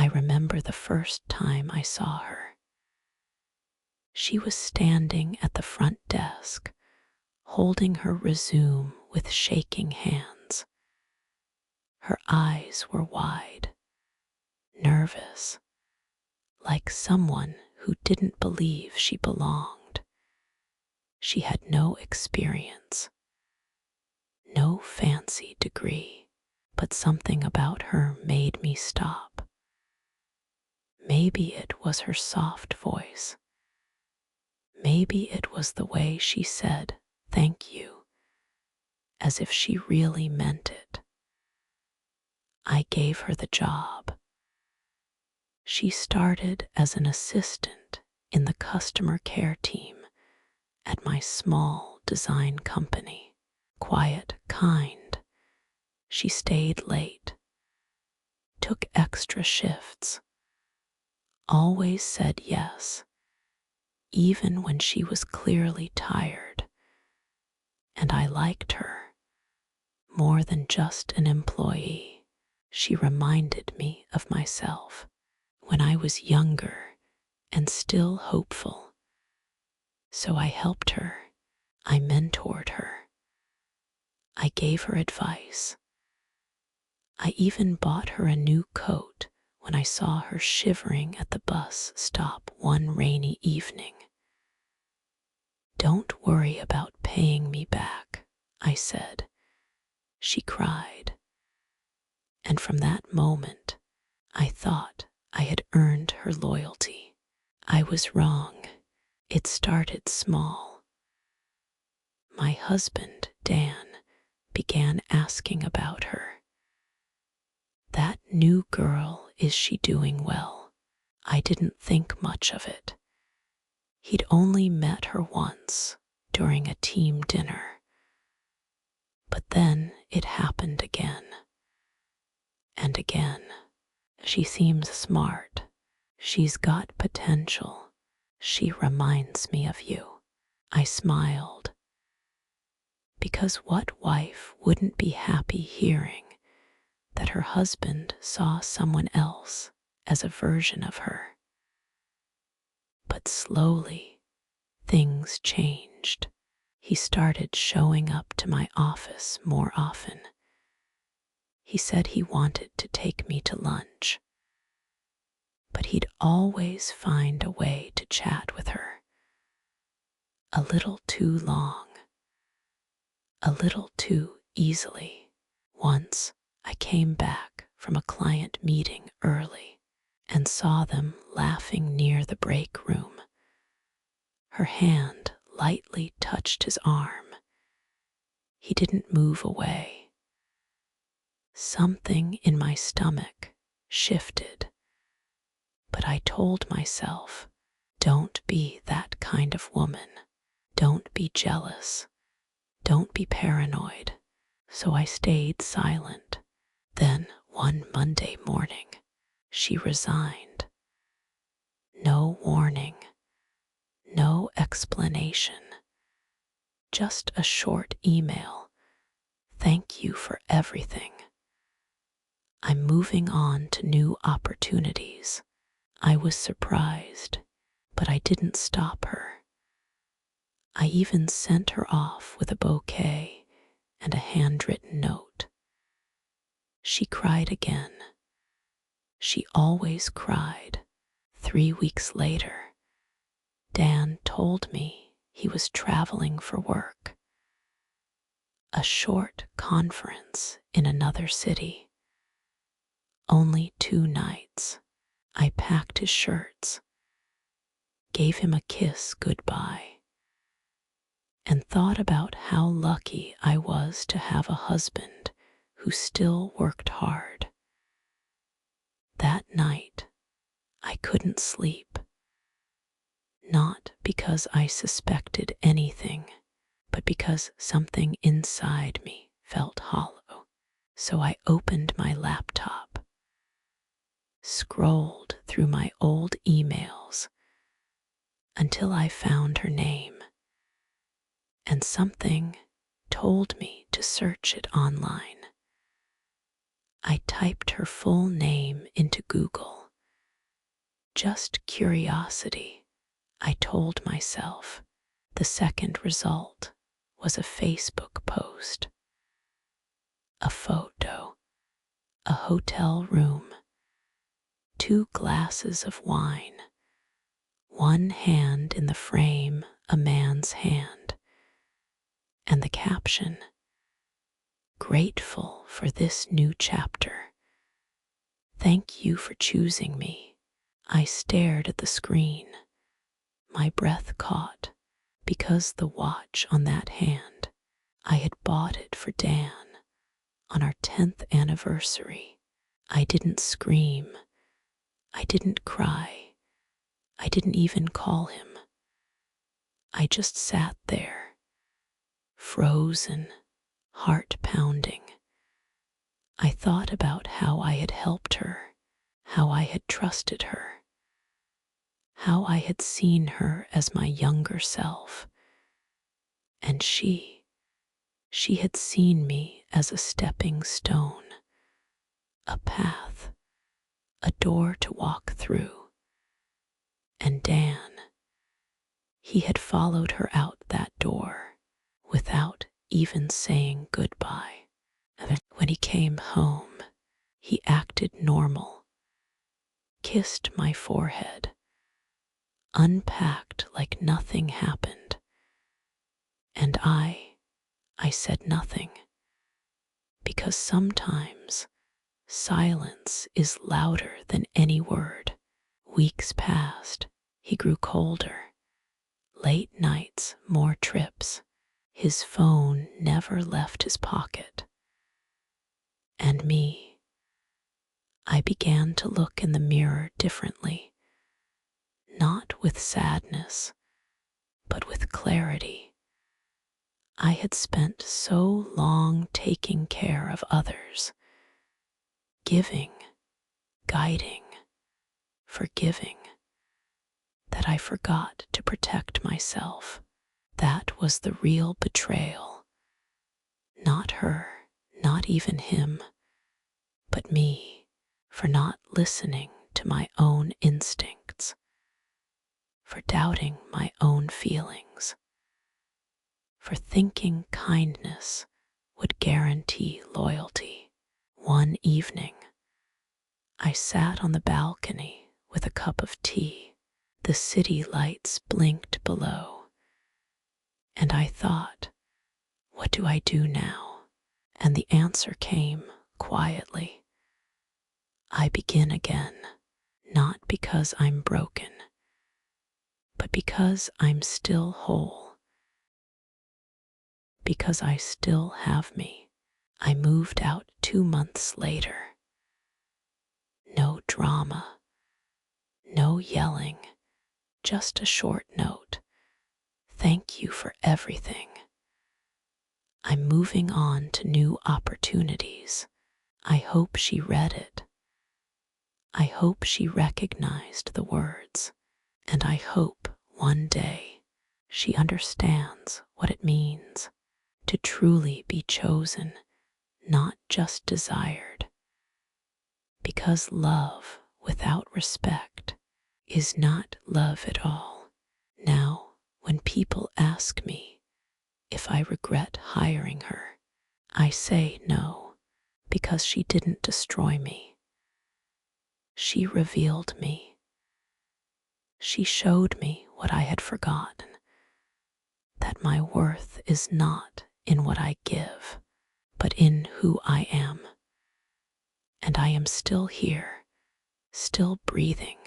I remember the first time I saw her. She was standing at the front desk, holding her resume with shaking hands. Her eyes were wide, nervous, like someone who didn't believe she belonged. She had no experience, no fancy degree, but something about her made me stop. Maybe it was her soft voice. Maybe it was the way she said, "Thank you," as if she really meant it. I gave her the job. She started as an assistant in the customer care team at my small design company. Quiet, kind. She stayed late, took extra shifts, always said yes, even when she was clearly tired. And I liked her more than just an employee. She reminded me of myself when I was younger and still hopeful. So I helped her. I mentored her. I gave her advice. I even bought her a new coat when I saw her shivering at the bus stop one rainy evening. "Don't worry about paying me back," I said. She cried. And from that moment, I thought I had earned her loyalty. I was wrong. It started small. My husband, Dan, began asking about her. "That new girl, is she doing well?" I didn't think much of it. He'd only met her once during a team dinner. But then it happened again. And again. "She seems smart. She's got potential. She reminds me of you." I smiled. Because what wife wouldn't be happy hearing that her husband saw someone else as a version of her? But slowly, things changed. He started showing up to my office more often. He said he wanted to take me to lunch, but he'd always find a way to chat with her. A little too long, a little too easily. Once I came back from a client meeting early and saw them laughing near the break room. Her hand lightly touched his arm. He didn't move away. Something in my stomach shifted, but I told myself, don't be that kind of woman. Don't be jealous. Don't be paranoid. So I stayed silent. Then one Monday morning, she resigned. No warning, no explanation, just a short email. "Thank you for everything. I'm moving on to new opportunities." I was surprised, but I didn't stop her. I even sent her off with a bouquet and a handwritten note. She cried again. She always cried. 3 weeks later, Dan told me he was traveling for work. A short conference in another city. Only 2 nights. I packed his shirts, gave him a kiss goodbye, and thought about how lucky I was to have a husband who still worked hard. That night, I couldn't sleep. Not because I suspected anything, but because something inside me felt hollow. So I opened my laptop, scrolled through my old emails until I found her name, and something told me to search it online. I typed her full name into Google Just curiosity, I told myself. The second result was a Facebook post. A photo, a hotel room, 2 glasses of wine, one hand in the frame, a man's hand, and the caption, "Grateful for this new chapter. Thank you for choosing me." I stared at the screen, my breath caught, because the watch on that hand, I had bought it for Dan on our 10th anniversary. I didn't scream. I didn't cry. I didn't even call him. I just sat there, frozen, heart pounding. I thought about how I had helped her, how I had trusted her, how I had seen her as my younger self. And she had seen me as a stepping stone, a path, a door to walk through. And Dan, he had followed her out that door without even saying goodbye. When he came home, he acted normal, kissed my forehead, unpacked like nothing happened. And I said nothing, because sometimes silence is louder than any word. Weeks passed. He grew colder. Late nights, more trips. His phone never left his pocket. And me, I began to look in the mirror differently, not with sadness, but with clarity. I had spent so long taking care of others, giving, guiding, forgiving, that I forgot to protect myself. That was the real betrayal. Not her, not even him, but me, for not listening to my own instincts, for doubting my own feelings, for thinking kindness would guarantee loyalty. One evening, I sat on the balcony with a cup of tea. The city lights blinked below, and I thought, what do I do now? And the answer came quietly. I begin again, not because I'm broken, but because I'm still whole, because I still have me. I moved out 2 months later. No drama, no yelling, just a short note. Thank you for everything. I'm moving on to new opportunities. I hope she read it. I hope she recognized the words. And I hope one day she understands what it means to truly be chosen, not just desired. Because love without respect is not love at all. Now, when people ask me if I regret hiring her, I say no, because she didn't destroy me. She revealed me. She showed me what I had forgotten, that my worth is not in what I give, but in who I am. And I am still here, still breathing,